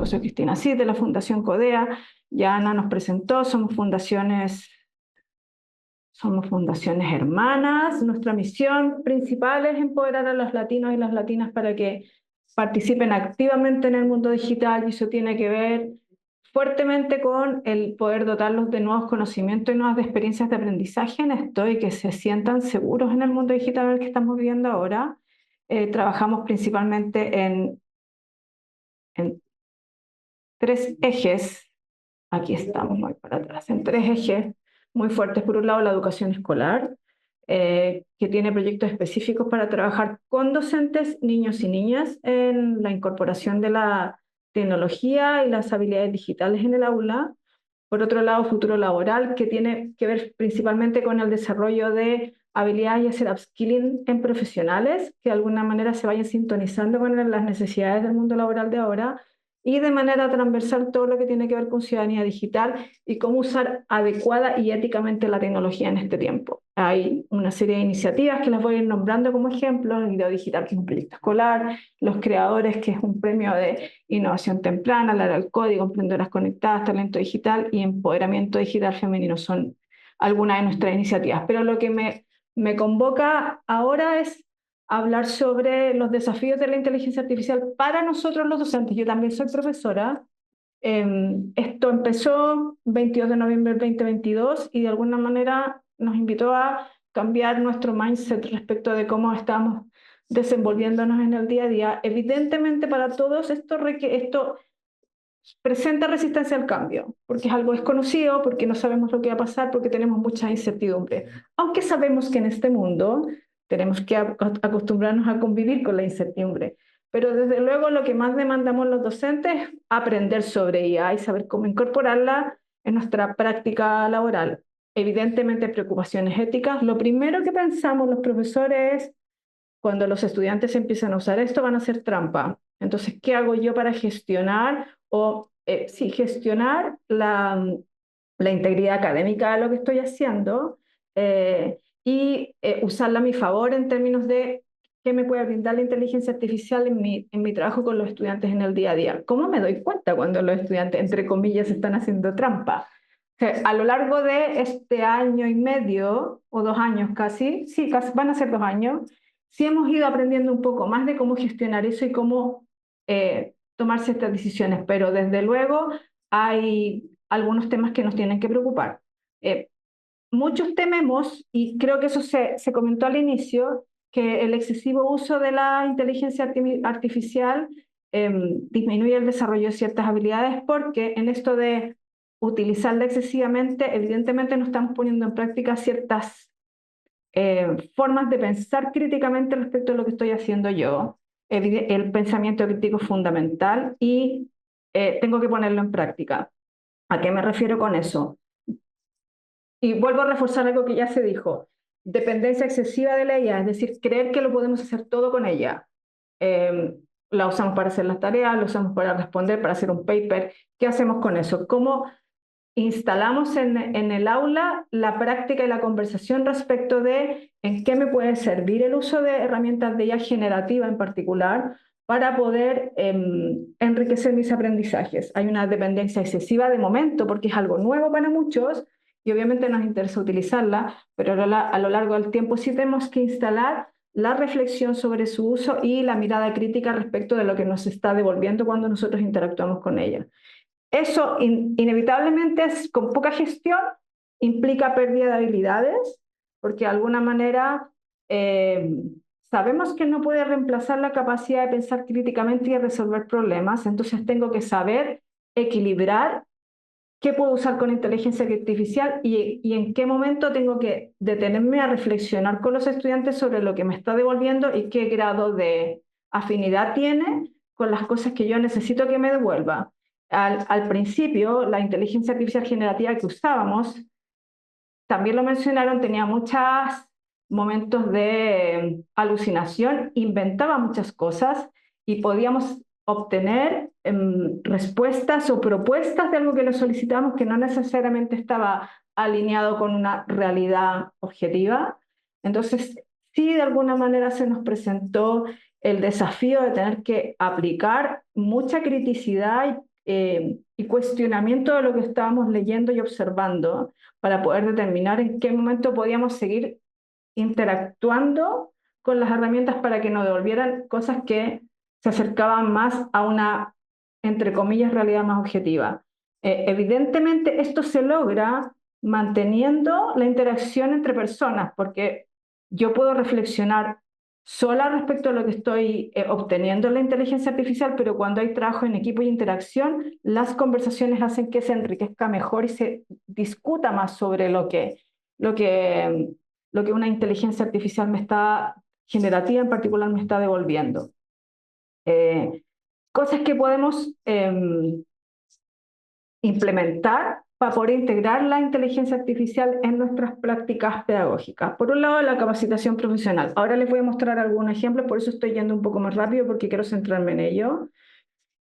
ejemplo, soy Cristina Cid de la Fundación CODEA, ya Ana nos presentó, somos fundaciones hermanas. Nuestra misión principal es empoderar a los latinos y las latinas para que participen activamente en el mundo digital, y eso tiene que ver fuertemente con el poder dotarlos de nuevos conocimientos y nuevas experiencias de aprendizaje en esto y que se sientan seguros en el mundo digital en el que estamos viviendo ahora. Trabajamos principalmente en tres ejes. Aquí estamos, muy para atrás, en tres ejes muy fuertes. Por un lado, la educación escolar, que tiene proyectos específicos para trabajar con docentes, niños y niñas en la incorporación de la tecnología y las habilidades digitales en el aula. Por otro lado, futuro laboral, que tiene que ver principalmente con el desarrollo de habilidades y hacer upskilling en profesionales, que de alguna manera se vayan sintonizando con las necesidades del mundo laboral de ahora, y de manera transversal todo lo que tiene que ver con ciudadanía digital y cómo usar adecuada y éticamente la tecnología en este tiempo. Hay una serie de iniciativas que las voy a ir nombrando como ejemplo: el Video Digital, que es un proyecto escolar; Los Creadores, que es un premio de innovación temprana; La Era del Código, Emprendedoras Conectadas, Talento Digital y Empoderamiento Digital Femenino. Son algunas de nuestras iniciativas. Pero lo que me convoca ahora es hablar sobre los desafíos de la inteligencia artificial para nosotros los docentes. Yo también soy profesora. Esto empezó 22 de noviembre del 2022 y de alguna manera nos invitó a cambiar nuestro mindset respecto de cómo estamos desenvolviéndonos en el día a día. Evidentemente para todos esto presenta resistencia al cambio, porque es algo desconocido, porque no sabemos lo que va a pasar, porque tenemos mucha incertidumbre. Aunque sabemos que en este mundo tenemos que acostumbrarnos a convivir con la incertidumbre. Pero desde luego lo que más demandamos los docentes es aprender sobre IA y saber cómo incorporarla en nuestra práctica laboral. Evidentemente, preocupaciones éticas. Lo primero que pensamos los profesores es: cuando los estudiantes empiezan a usar esto, van a hacer trampa. Entonces, ¿qué hago yo para gestionar gestionar la integridad académica de lo que estoy haciendo, y usarla a mi favor en términos de qué me puede brindar la inteligencia artificial en mi trabajo con los estudiantes en el día a día? ¿Cómo me doy cuenta cuando los estudiantes, entre comillas, están haciendo trampa? A lo largo de este año y medio, o 2 años casi, sí, casi, van a ser 2 años, sí hemos ido aprendiendo un poco más de cómo gestionar eso y cómo tomar ciertas decisiones, pero desde luego hay algunos temas que nos tienen que preocupar. Muchos tememos, y creo que eso se comentó al inicio, que el excesivo uso de la inteligencia artificial disminuye el desarrollo de ciertas habilidades, porque en esto de utilizarla excesivamente, evidentemente no estamos poniendo en práctica ciertas formas de pensar críticamente respecto a lo que estoy haciendo yo. El pensamiento crítico es fundamental y tengo que ponerlo en práctica. ¿A qué me refiero con eso? Y vuelvo a reforzar algo que ya se dijo: dependencia excesiva de la IA, es decir, creer que lo podemos hacer todo con ella. La usamos para hacer las tareas, la usamos para responder, para hacer un paper. ¿Qué hacemos con eso? ¿Cómo instalamos en el aula la práctica y la conversación respecto de en qué me puede servir el uso de herramientas de IA generativa en particular para poder enriquecer mis aprendizajes? Hay una dependencia excesiva de momento porque es algo nuevo para muchos y obviamente nos interesa utilizarla, pero a lo largo del tiempo sí tenemos que instalar la reflexión sobre su uso y la mirada crítica respecto de lo que nos está devolviendo cuando nosotros interactuamos con ella. Eso inevitablemente, con poca gestión, implica pérdida de habilidades, porque de alguna manera eh, sabemos que no puede reemplazar la capacidad de pensar críticamente y de resolver problemas. Entonces tengo que saber equilibrar qué puedo usar con inteligencia artificial y en qué momento tengo que detenerme a reflexionar con los estudiantes sobre lo que me está devolviendo y qué grado de afinidad tiene con las cosas que yo necesito que me devuelva. Al principio, la inteligencia artificial generativa que usábamos, también lo mencionaron, tenía muchos momentos de alucinación, inventaba muchas cosas y podíamos obtener respuestas o propuestas de algo que le solicitamos que no necesariamente estaba alineado con una realidad objetiva. Entonces, sí, de alguna manera se nos presentó el desafío de tener que aplicar mucha criticidad y cuestionamiento de lo que estábamos leyendo y observando para poder determinar en qué momento podíamos seguir interactuando con las herramientas para que nos devolvieran cosas que se acercaban más a una, entre comillas, realidad más objetiva. Evidentemente esto se logra manteniendo la interacción entre personas, porque yo puedo reflexionar sola respecto a lo que estoy obteniendo en la inteligencia artificial, pero cuando hay trabajo en equipo y interacción, las conversaciones hacen que se enriquezca mejor y se discuta más sobre lo que, lo que una inteligencia artificial generativa en particular me está devolviendo. Cosas que podemos implementar para poder integrar la inteligencia artificial en nuestras prácticas pedagógicas. Por un lado, la capacitación profesional. Ahora les voy a mostrar algunos ejemplos, por eso estoy yendo un poco más rápido porque quiero centrarme en ello.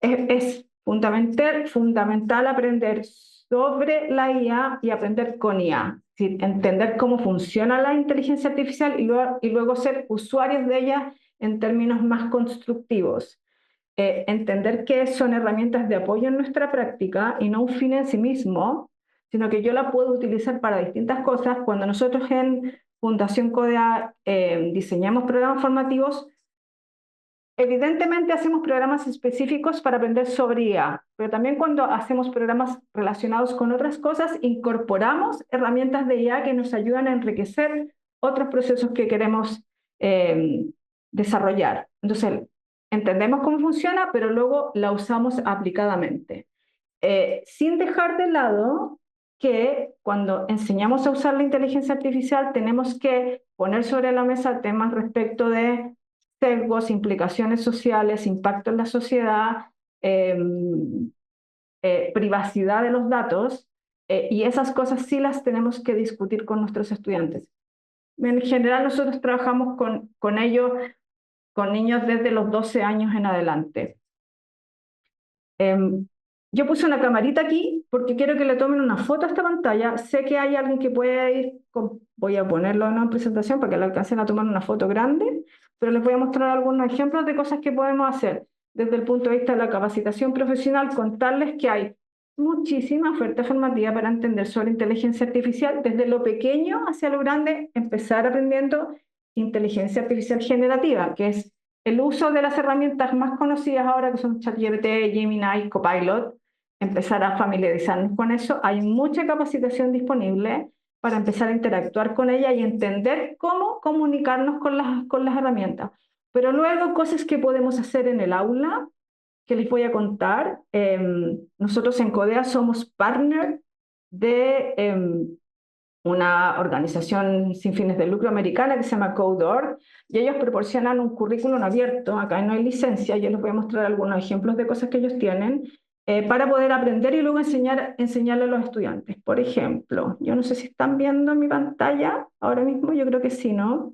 Es fundamental aprender sobre la IA y aprender con IA, es decir, entender cómo funciona la inteligencia artificial y luego ser usuarios de ella en términos más constructivos. Entender que son herramientas de apoyo en nuestra práctica y no un fin en sí mismo, sino que yo la puedo utilizar para distintas cosas. Cuando nosotros en Fundación CODEA diseñamos programas formativos, evidentemente hacemos programas específicos para aprender sobre IA, pero también cuando hacemos programas relacionados con otras cosas, incorporamos herramientas de IA que nos ayudan a enriquecer otros procesos que queremos desarrollar. Entonces, entendemos cómo funciona, pero luego la usamos aplicadamente. Sin dejar de lado que cuando enseñamos a usar la inteligencia artificial tenemos que poner sobre la mesa temas respecto de sesgos, implicaciones sociales, impacto en la sociedad, privacidad de los datos, y esas cosas sí las tenemos que discutir con nuestros estudiantes. En general nosotros trabajamos con ellos, con niños desde los 12 años en adelante. Yo puse una camarita aquí porque quiero que le tomen una foto a esta pantalla. Sé que hay alguien que puede voy a ponerlo en una presentación para que le alcancen a tomar una foto grande, pero les voy a mostrar algunos ejemplos de cosas que podemos hacer desde el punto de vista de la capacitación profesional, contarles que hay muchísima oferta formativa para entender sobre inteligencia artificial, desde lo pequeño hacia lo grande, empezar aprendiendo inteligencia artificial generativa, que es el uso de las herramientas más conocidas ahora, que son ChatGPT, Gemini, Copilot, empezar a familiarizarnos con eso. Hay mucha capacitación disponible para empezar a interactuar con ella y entender cómo comunicarnos con las herramientas. Pero luego, cosas que podemos hacer en el aula, que les voy a contar. Nosotros en CODEA somos partner de una organización sin fines de lucro americana que se llama Code.org, y ellos proporcionan un currículum abierto. Acá no hay licencia, yo les voy a mostrar algunos ejemplos de cosas que ellos tienen para poder aprender y luego enseñarle a los estudiantes. Por ejemplo, yo no sé si están viendo mi pantalla ahora mismo, yo creo que sí, ¿no?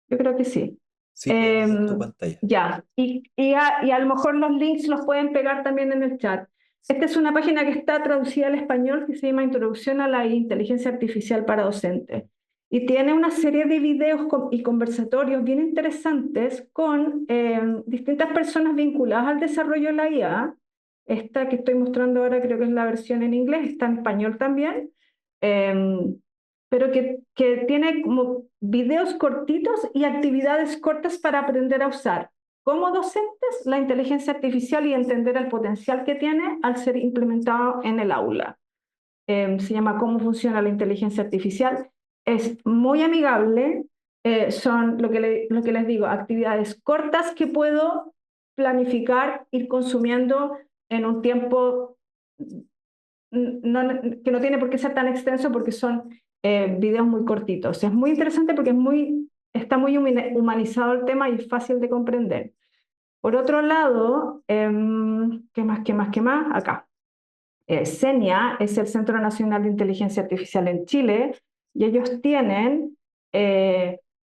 Yo creo que sí. Sí, vemos en tu pantalla. Ya, y a lo mejor los links los pueden pegar también en el chat. Esta es una página que está traducida al español que se llama Introducción a la Inteligencia Artificial para Docentes. Y tiene una serie de videos y conversatorios bien interesantes con distintas personas vinculadas al desarrollo de la IA. Esta que estoy mostrando ahora creo que es la versión en inglés, está en español también. Pero que tiene como videos cortitos y actividades cortas para aprender a usar como docentes la inteligencia artificial y entender el potencial que tiene al ser implementado en el aula. Se llama ¿Cómo funciona la inteligencia artificial? Es muy amigable, son lo que les digo, actividades cortas que puedo planificar, ir consumiendo en un tiempo que no tiene por qué ser tan extenso porque son videos muy cortitos. Es muy interesante porque está muy humanizado el tema y es fácil de comprender. Por otro lado, ¿qué más? Acá. CENIA es el Centro Nacional de Inteligencia Artificial en Chile y ellos tienen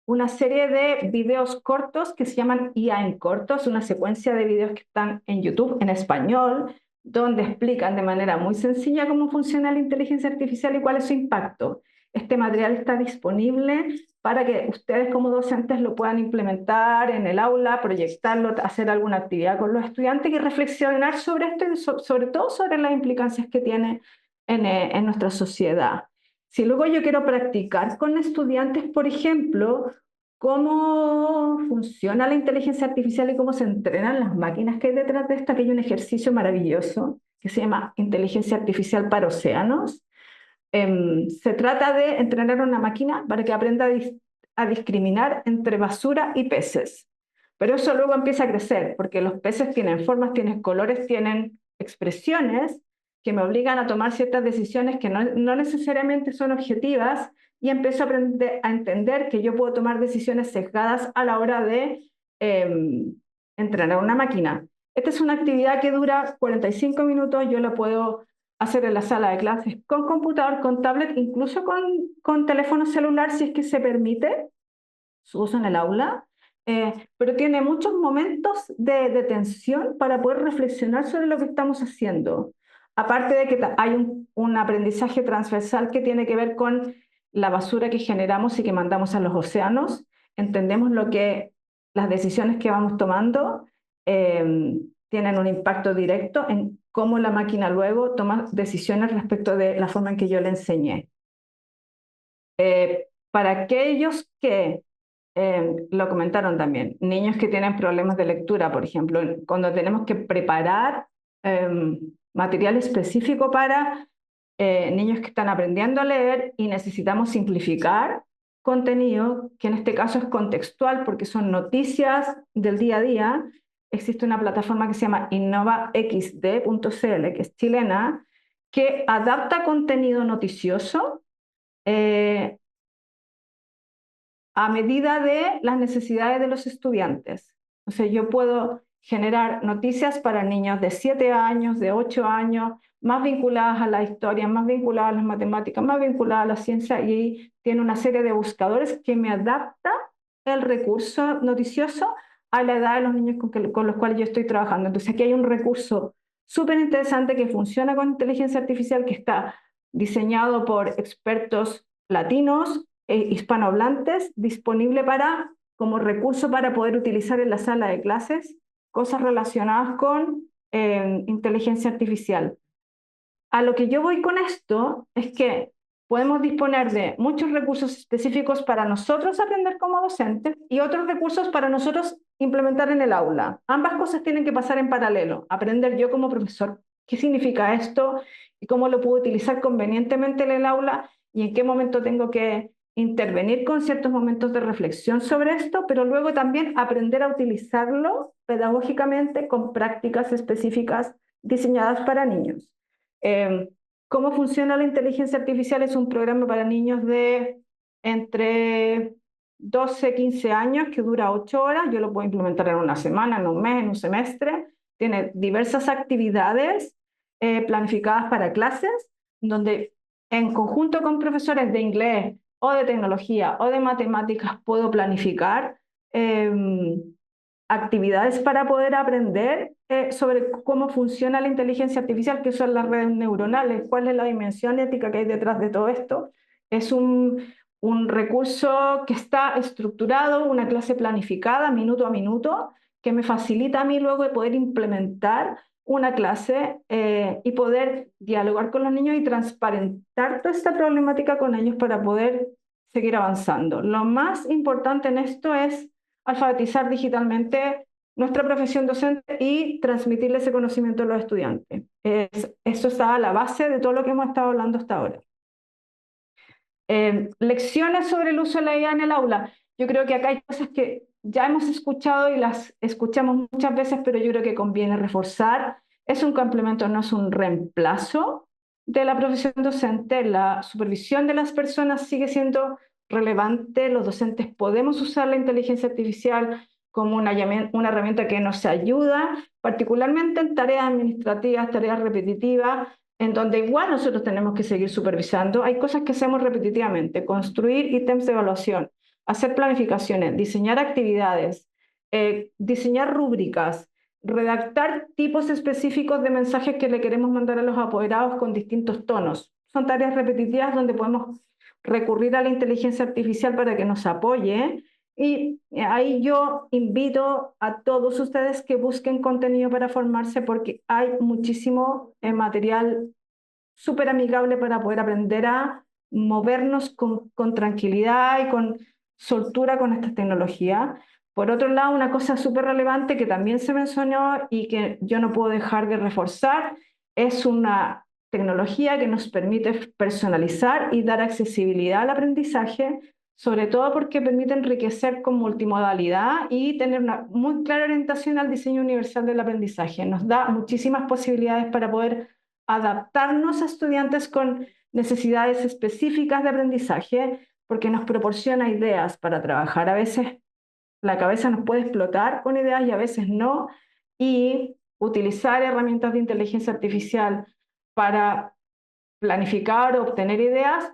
una serie de videos cortos que se llaman IA en cortos, una secuencia de videos que están en YouTube en español, donde explican de manera muy sencilla cómo funciona la inteligencia artificial y cuál es su impacto. este material está disponible para que ustedes como docentes lo puedan implementar en el aula, proyectarlo, hacer alguna actividad con los estudiantes y reflexionar sobre esto y sobre todo sobre las implicancias que tiene en nuestra sociedad. Si luego yo quiero practicar con estudiantes, por ejemplo, cómo funciona la inteligencia artificial y cómo se entrenan las máquinas que hay detrás de esto, aquí hay un ejercicio maravilloso que se llama Inteligencia Artificial para Océanos. Se trata de entrenar una máquina para que aprenda a discriminar entre basura y peces. Pero eso luego empieza a crecer, porque los peces tienen formas, tienen colores, tienen expresiones que me obligan a tomar ciertas decisiones que no necesariamente son objetivas, y empiezo a entender que yo puedo tomar decisiones sesgadas a la hora de entrenar una máquina. Esta es una actividad que dura 45 minutos, yo la puedo hacer en la sala de clases con computador, con tablet, incluso con teléfono celular si es que se permite su uso en el aula, pero tiene muchos momentos de tensión para poder reflexionar sobre lo que estamos haciendo. Aparte de que hay un aprendizaje transversal que tiene que ver con la basura que generamos y que mandamos a los océanos, entendemos las decisiones que vamos tomando tienen un impacto directo en cómo la máquina luego toma decisiones respecto de la forma en que yo le enseñé. Para aquellos que lo comentaron también, niños que tienen problemas de lectura, por ejemplo, cuando tenemos que preparar material específico para niños que están aprendiendo a leer y necesitamos simplificar contenido, que en este caso es contextual porque son noticias del día a día. Existe una plataforma que se llama innovaxd.cl, que es chilena, que adapta contenido noticioso a medida de las necesidades de los estudiantes. O sea, yo puedo generar noticias para niños de 7 años, de 8 años, más vinculadas a la historia, más vinculadas a las matemáticas, más vinculadas a la ciencia, y tiene una serie de buscadores que me adapta el recurso noticioso a la edad de los niños con los cuales yo estoy trabajando. Entonces aquí hay un recurso súper interesante que funciona con inteligencia artificial, que está diseñado por expertos latinos hispanohablantes, disponible como recurso para poder utilizar en la sala de clases cosas relacionadas con inteligencia artificial. A lo que yo voy con esto es que podemos disponer de muchos recursos específicos para nosotros aprender como docentes y otros recursos para nosotros implementar en el aula. Ambas cosas tienen que pasar en paralelo. Aprender yo como profesor qué significa esto y cómo lo puedo utilizar convenientemente en el aula y en qué momento tengo que intervenir con ciertos momentos de reflexión sobre esto, pero luego también aprender a utilizarlo pedagógicamente con prácticas específicas diseñadas para niños. ¿Cómo funciona la inteligencia artificial? Es un programa para niños de entre 12 y 15 años que dura 8 horas. Yo lo puedo implementar en una semana, en un mes, en un semestre. Tiene diversas actividades planificadas para clases, donde en conjunto con profesores de inglés o de tecnología o de matemáticas puedo planificar actividades para poder aprender sobre cómo funciona la inteligencia artificial, qué son las redes neuronales, cuál es la dimensión ética que hay detrás de todo esto. Es un recurso que está estructurado, una clase planificada minuto a minuto, que me facilita a mí luego de poder implementar una clase y poder dialogar con los niños y transparentar toda esta problemática con ellos para poder seguir avanzando. Lo más importante en esto es alfabetizar digitalmente nuestra profesión docente y transmitirle ese conocimiento a los estudiantes. Eso está a la base de todo lo que hemos estado hablando hasta ahora. Lecciones sobre el uso de la IA en el aula. Yo creo que acá hay cosas que ya hemos escuchado y las escuchamos muchas veces, pero yo creo que conviene reforzar. Es un complemento, no es un reemplazo de la profesión docente. La supervisión de las personas sigue siendo relevante. Los docentes podemos usar la inteligencia artificial como una herramienta que nos ayuda, particularmente en tareas administrativas, tareas repetitivas, en donde igual nosotros tenemos que seguir supervisando. Hay cosas que hacemos repetitivamente: construir ítems de evaluación, hacer planificaciones, diseñar actividades, diseñar rúbricas, redactar tipos específicos de mensajes que le queremos mandar a los apoderados con distintos tonos. Son tareas repetitivas donde podemos recurrir a la inteligencia artificial para que nos apoye. Y ahí yo invito a todos ustedes que busquen contenido para formarse porque hay muchísimo material súper amigable para poder aprender a movernos con tranquilidad y con soltura con esta tecnología. Por otro lado, una cosa súper relevante que también se mencionó y que yo no puedo dejar de reforzar es una tecnología que nos permite personalizar y dar accesibilidad al aprendizaje, sobre todo porque permite enriquecer con multimodalidad y tener una muy clara orientación al diseño universal del aprendizaje. Nos da muchísimas posibilidades para poder adaptarnos a estudiantes con necesidades específicas de aprendizaje, porque nos proporciona ideas para trabajar. A veces la cabeza nos puede explotar con ideas y a veces no, y utilizar herramientas de inteligencia artificial para planificar o obtener ideas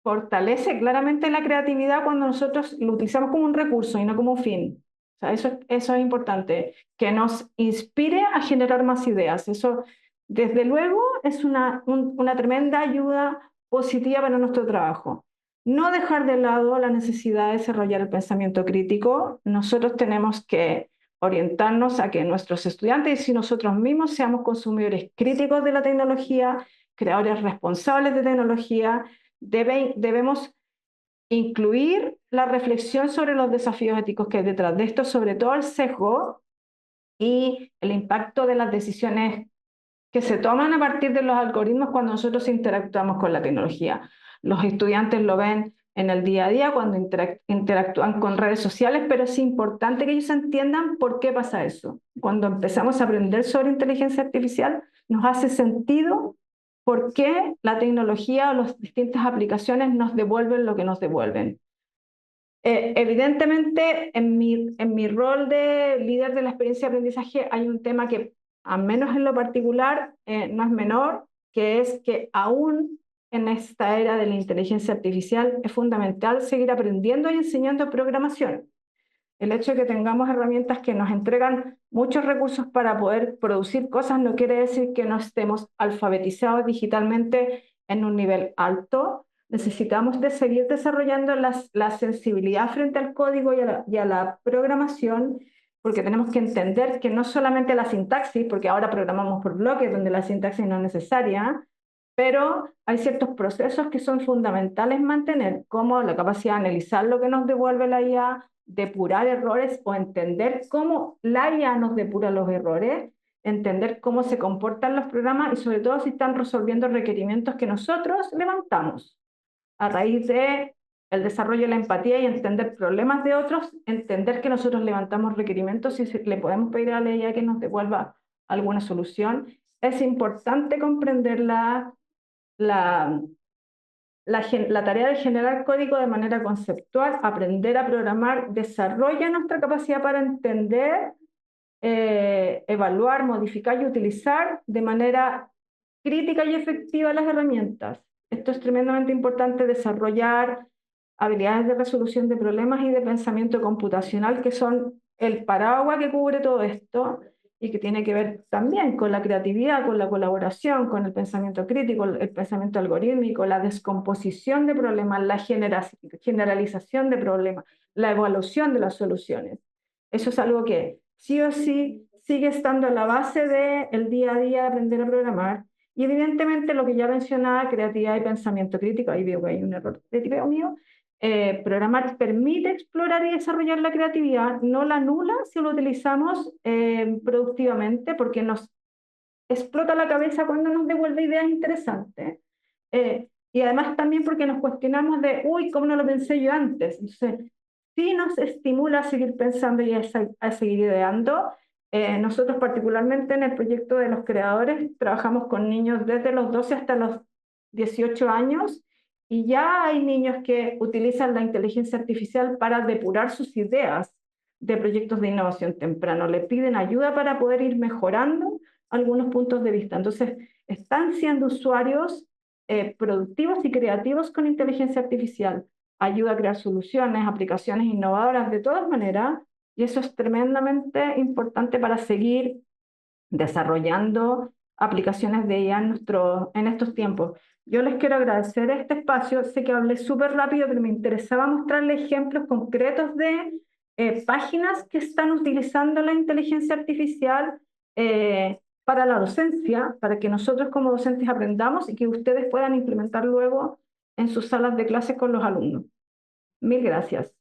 fortalece claramente la creatividad cuando nosotros lo utilizamos como un recurso y no como un fin. O sea, eso es importante, que nos inspire a generar más ideas. Eso, desde luego, es una tremenda ayuda positiva para nuestro trabajo. No dejar de lado la necesidad de desarrollar el pensamiento crítico. Nosotros tenemos que orientarnos a que nuestros estudiantes y nosotros mismos seamos consumidores críticos de la tecnología, creadores responsables de tecnología. Debemos incluir la reflexión sobre los desafíos éticos que hay detrás de esto, sobre todo el sesgo y el impacto de las decisiones que se toman a partir de los algoritmos cuando nosotros interactuamos con la tecnología. Los estudiantes lo ven en el día a día cuando interactúan con redes sociales, pero es importante que ellos entiendan por qué pasa eso. Cuando empezamos a aprender sobre inteligencia artificial, nos hace sentido por qué la tecnología o las distintas aplicaciones nos devuelven lo que nos devuelven. Evidentemente, en mi rol de líder de la experiencia de aprendizaje hay un tema que, al menos en lo particular, no es menor, que es que aún en esta era de la inteligencia artificial es fundamental seguir aprendiendo y enseñando programación. El hecho de que tengamos herramientas que nos entregan muchos recursos para poder producir cosas no quiere decir que no estemos alfabetizados digitalmente en un nivel alto. Necesitamos de seguir desarrollando la sensibilidad frente al código y a la programación, porque tenemos que entender que no solamente la sintaxis, porque ahora programamos por bloques donde la sintaxis no es necesaria, pero hay ciertos procesos que son fundamentales mantener, como la capacidad de analizar lo que nos devuelve la IA, depurar errores o entender cómo la IA nos depura los errores, entender cómo se comportan los programas y sobre todo si están resolviendo requerimientos que nosotros levantamos a raíz de el desarrollo de la empatía y entender problemas de otros, entender que nosotros levantamos requerimientos y le podemos pedir a la IA que nos devuelva alguna solución. Es importante comprender la, la tarea de generar código de manera conceptual, aprender a programar, desarrolla nuestra capacidad para entender, evaluar, modificar y utilizar de manera crítica y efectiva las herramientas. Esto es tremendamente importante, desarrollar habilidades de resolución de problemas y de pensamiento computacional, que son el paraguas que cubre todo esto y que tiene que ver también con la creatividad, con la colaboración, con el pensamiento crítico, el pensamiento algorítmico, la descomposición de problemas, la generalización de problemas, la evaluación de las soluciones. Eso es algo que sí o sí sigue estando a la base del día a día de aprender a programar. Y evidentemente lo que ya mencionaba, creatividad y pensamiento crítico, ahí veo que hay un error de tipeo mío. Programar permite explorar y desarrollar la creatividad, no la anula si lo utilizamos productivamente, porque nos explota la cabeza cuando nos devuelve ideas interesantes. Y además también porque nos cuestionamos de, uy, ¿cómo no lo pensé yo antes? Entonces, sí nos estimula a seguir pensando y a seguir ideando. Nosotros particularmente en el proyecto de los creadores trabajamos con niños desde los 12 hasta los 18 años y ya hay niños que utilizan la inteligencia artificial para depurar sus ideas de proyectos de innovación temprano. Le piden ayuda para poder ir mejorando algunos puntos de vista. Entonces, están siendo usuarios productivos y creativos con inteligencia artificial. Ayuda a crear soluciones, aplicaciones innovadoras de todas maneras, y eso es tremendamente importante para seguir desarrollando aplicaciones de IA en estos tiempos. Yo les quiero agradecer este espacio. Sé que hablé súper rápido, pero me interesaba mostrarles ejemplos concretos de páginas que están utilizando la inteligencia artificial para la docencia, para que nosotros como docentes aprendamos y que ustedes puedan implementar luego en sus salas de clases con los alumnos. Mil gracias.